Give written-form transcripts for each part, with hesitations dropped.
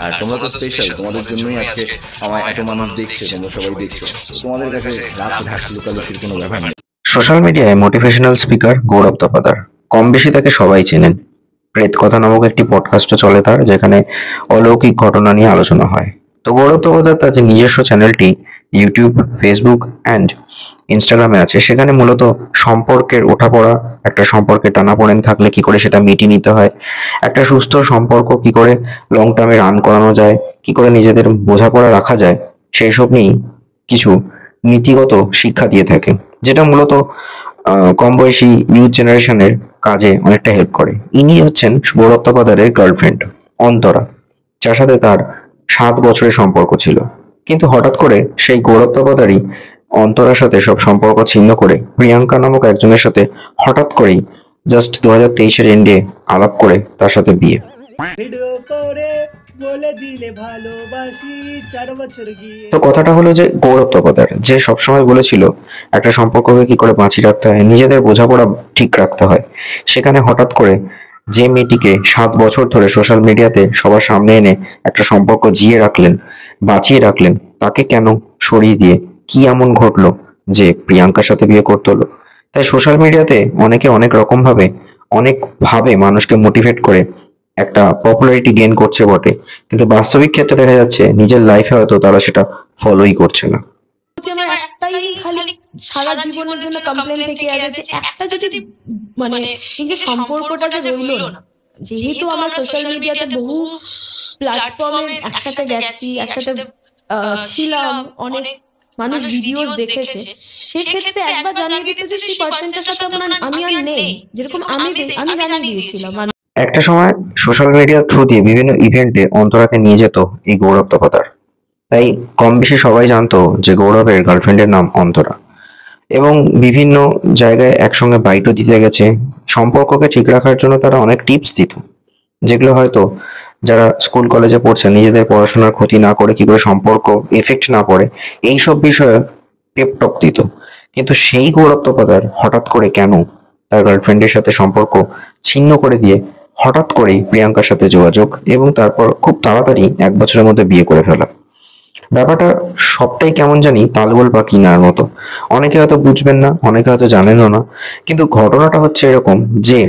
আর তোমরা তো স্পেশাল, তোমাদের জন্যই আজকে আমার এত মানুষ দেখছে, তোমরা সবাই দেখছো। তোমাদের কাছে রাত ঢাক লুকালুকির কোনো ব্যাপার নেই। সোশ্যাল মিডিয়ায় মোটিভেশনাল স্পিকার গৌরব তপাদার, কম বেশি তাকে সবাই চেনেন। প্রেত কথা নামক একটি পডকাস্টও চলে তার, যেখানে অলৌকিক ঘটনা নিয়ে আলোচনা হয়। তো গৌরব তপাদার তার যে নিজস্ব চ্যানেলটি ইউটিউব, ফেসবুক অ্যান্ড ইনস্টাগ্রামে আছে, সেখানে মূলত সম্পর্কের ওঠাপড়া, একটা সম্পর্কে টানাপোড়েন থাকলে কি করে সেটা মিটিয়ে নিতে হয়, একটা সুস্থ সম্পর্ক কি করে লং টার্মে রান করানো যায়, কি করে নিজেদের বোঝাপড়া রাখা যায়, সেই সব নিয়েই কিছু নীতিগত শিক্ষা দিয়ে থাকে, যেটা মূলত কম বয়সী ইউথ জেনারেশনের কাজে অনেকটা হেল্প করে। ইনি হচ্ছেন গৌরব তপাদারের গার্লফ্রেন্ড অন্তরা, যার সাথে তার 7 বছরের সম্পর্ক ছিল। কিন্তু হঠাৎ করে সেই গৌরব তপাদারই অন্তরার সাথে সব সম্পর্ক ছিন্ন করে প্রিয়াঙ্কা নামক একজনের সাথে হঠাৎ করেই জাস্ট 2023-এর এন্ডে আলাপ করে তার সাথে বিয়ে। ভিডিও করে বলে দিলে ভালোবাসি 4 বছর গিয়ে। তো কথাটা হলো যে গৌরব তপাদার যে সবসময় বলেছিল একটা সম্পর্ককে কি করে বাঁচিয়ে রাখতে হয়, নিজেদের বোঝাপড়া ঠিক রাখতে হয়, সেখানে হঠাৎ করে যে মেয়েটিকে 7 বছর ধরে সোশ্যাল মিডিয়াতে সবার সামনে এনে একটা সম্পর্ক জিয়ে রাখলেন, বাঁচিয়ে রাখলেন, তাকে কেন সরিয়ে দিয়ে কি এমন ঘটলো যে প্রিয়াঙ্কার সাথে বিয়ে করতে হলো? তাই সোশ্যাল মিডিয়াতে অনেকে অনেক রকম ভাবে মানুষকে মোটিভেট করে একটা পপুলারিটি গেইন করছে বটে, কিন্তু বাস্তবিক ক্ষেত্রে দেখা যাচ্ছে নিজের লাইফে হয়তো তারা সেটা ফলোই করছে না। আমার একটাই খালি সারা জীবনের জন্য কমপ্লেন থেকে আছে, একটা যদি মানে এই যে সম্পর্কটা যে রইলো না, যেহেতু আমরা সোশ্যাল মিডিয়াতে বহু প্ল্যাটফর্মে একসাথে গেছি, একসাথে ছিলাম, অনেক মানুষ ভিডিও দেখেছে, সেক্ষেত্রে একবার জানিয়ে দিতে যে সেই পার্সনটার সাথে আমি আর নেই, যেরকম আমি জানিয়ে দিয়েছিলাম। একটা সময় সোশ্যাল মিডিয়ার থ্রু দিয়ে বিভিন্ন ইভেন্টে অন্তরাকে নিয়ে যেত এই গৌরব তপাদার, তাই কম বেশি সবাই জানতো যে গৌরবের গার্লফ্রেন্ডের নাম অন্তরা, এবং বিভিন্ন জায়গায় একসঙ্গে বাইটও দিতে গেছে। সম্পর্ককে ঠিক রাখার জন্য তারা অনেক টিপস দিত, যেগুলো হয়তো যারা স্কুল কলেজে পড়ছে নিজেদের পড়াশোনার ক্ষতি না করে কি করে সম্পর্ক এফেক্ট না পড়ে এইসব বিষয়ে টেপটপ দিত। কিন্তু সেই গৌরব তপাদার হঠাৎ করে কেন তার গার্লফ্রেন্ডের সাথে সম্পর্ক ছিন্ন করে দিয়ে হঠাৎ করেই প্রিয়াঙ্কার সাথে যোগাযোগ, এবং তারপর খুব তাড়াতাড়ি 1 বছরের মধ্যে বিয়ে করে ফেলা? ব্যাপারটা সবটাই কেমন জানি তালগোল বা কিনার মতো। অনেকে হয়তো বুঝবেন না, অনেকে হয়তো জানেনও না, কিন্তু ঘটনাটা হচ্ছে এরকম যে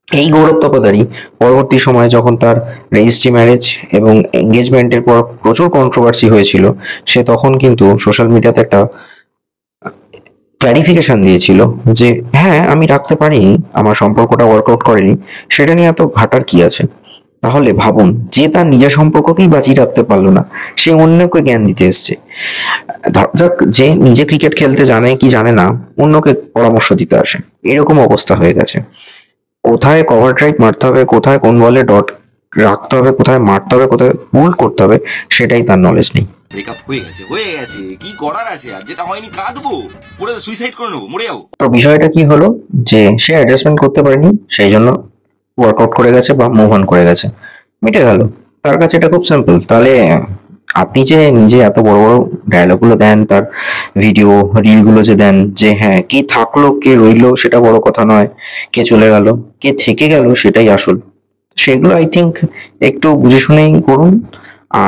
এই গৌরব তপাদারই পরবর্তী সময়ে যখন তার রেজিস্ট্রি ম্যারেজ এবং এঙ্গেজমেন্টের পর প্রচুর কন্ট্রোভার্সি হয়েছিল, সে তখন কিন্তু সোশ্যাল মিডিয়াতে একটা ক্লারিফিকেশন দিয়েছিল যে হ্যাঁ, আমি রাখতে পারিনি, আমার সম্পর্কটা ওয়ার্কআউট করেনি, সেটা নিয়ে এত ঘাটার কি আছে? তাহলে ভাবুন, যে তার নিজের সম্পর্ককেই বাঁচিয়ে রাখতে পারলো না, সে অন্যকে জ্ঞান দিতে এসছে। ধরা যাক যে নিজে ক্রিকেট খেলতে জানে কি জানে না, অন্যকে পরামর্শ দিতে আসে, এরকম অবস্থা হয়ে গেছে। কোথায় কভার ড্রাইভ মারতে হবে, কোথায় কোন বলে ডট রাখতে হবে, কোথায় মারতে হবে, কোথায় পুল করতে হবে, সেটাই তার নলেজ নেই। ব্রেকআপ হয়ে গেছে কি করার আছে? আর যেটা হয়নি কাঁদবো, পুরো সুইসাইড করে নেবো, মরে যাবো। তো বিষয়টা কি হলো যে সে অ্যাডজাস্টমেন্ট করতে পারেনি, সেই জন্য ওয়ার্কআউট করে গেছে বা মুভ অন করে গেছে, মিটে গেল। তার কাছে এটা খুব সিম্পল। তাহলে আপনি যে নিজে এত বড় বড় ডায়লগ গুলো দেন, তার ভিডিও রিল গুলো যে দেন, যে হ্যাঁ কে থাকলো কে রইলো সেটা বড় কথা নয়, কে চলে গেল কে থেকে গেল সেটাই আসল, সেগুলো আই থিঙ্ক একটু বুঝে শুনেই করুন।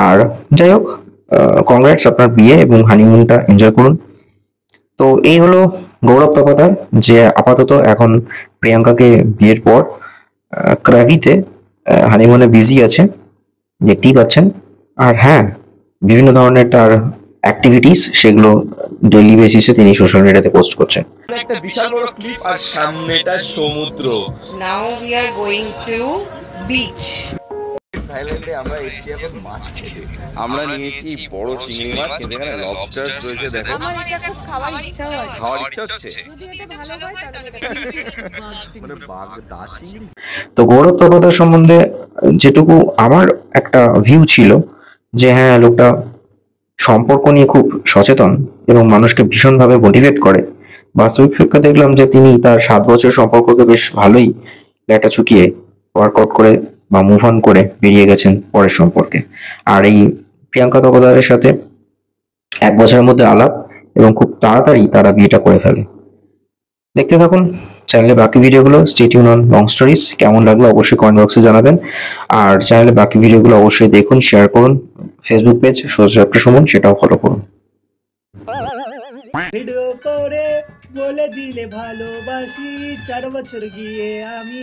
আর যাই হোক, কংগ্রেটস, আপনার বিয়ে এবং হানিমুনটা এনজয় করুন। তো এই হলো গৌরব তপাদার, যে আপাতত এখন প্রিয়াঙ্কাকে বিয়ের পর ক্রাভিতে হানিমুনে বিজি আছে, দেখতেই পাচ্ছেন। আর হ্যাঁ, বিভিন্ন ধরনের তার অ্যাক্টিভিটিস, সেগুলো ডেইলি বেসিসে তিনি সোশ্যাল মিডিয়াতে পোস্ট করছেন। একটা বিশাল বড় ক্লিপ আর সামনেটা সমুদ্র। Now we are going to beach. থাইল্যান্ডে আমরা এসেছি এখন মাছ খেতে। আমরা নিয়েছি বড় চিংড়ি মাছ, কিন্তু এখানে লবস্টার রয়েছে, দেখো। আমার এটা খুব খাওয়ার ইচ্ছা হয়। খাওয়ার ইচ্ছা হচ্ছে যদি এটা ভালো হয় তাহলে এটা মানে বাগদা চিংড়ি। তো গৌরব তপাদার সম্বন্ধে যেটুকু আমার একটা ভিউ ছিল যে হ্যাঁ, লোকটা সম্পর্ক নিয়ে খুব সচেতন এবং মানুষকে ভীষণভাবে মোটিভেট করে। বাস্তবিক প্রেক্ষে দেখলাম যে তিনি তার 7 বছর সম্পর্ককে বেশ ভালোই ল্যাটা চুকিয়ে ওয়ার্কআউট করে বা মুভ অন করে বেরিয়ে গেছেন পরের সম্পর্কে। আর এই প্রিয়াঙ্কা তপাদারের সাথে 1 বছরের মধ্যে আলাপ, এবং খুব তাড়াতাড়ি তারা বিয়েটা করে ফেলে। দেখতে থাকুন চ্যানেলে বাকি ভিডিওগুলো stay tune on long stories কেমন লাগলো অবশ্যই কমেন্ট বক্সে জানাবেন। আর চ্যানেলে বাকি ভিডিওগুলো অবশ্যই দেখুন, শেয়ার করুন, ফেসবুক পেজ সোজা চ্যাপ্টার সুমন সেটাও ফলো করুন। ভিডিও করে বলে দিলে ভালোবাসি 4 বছর গিয়ে আমি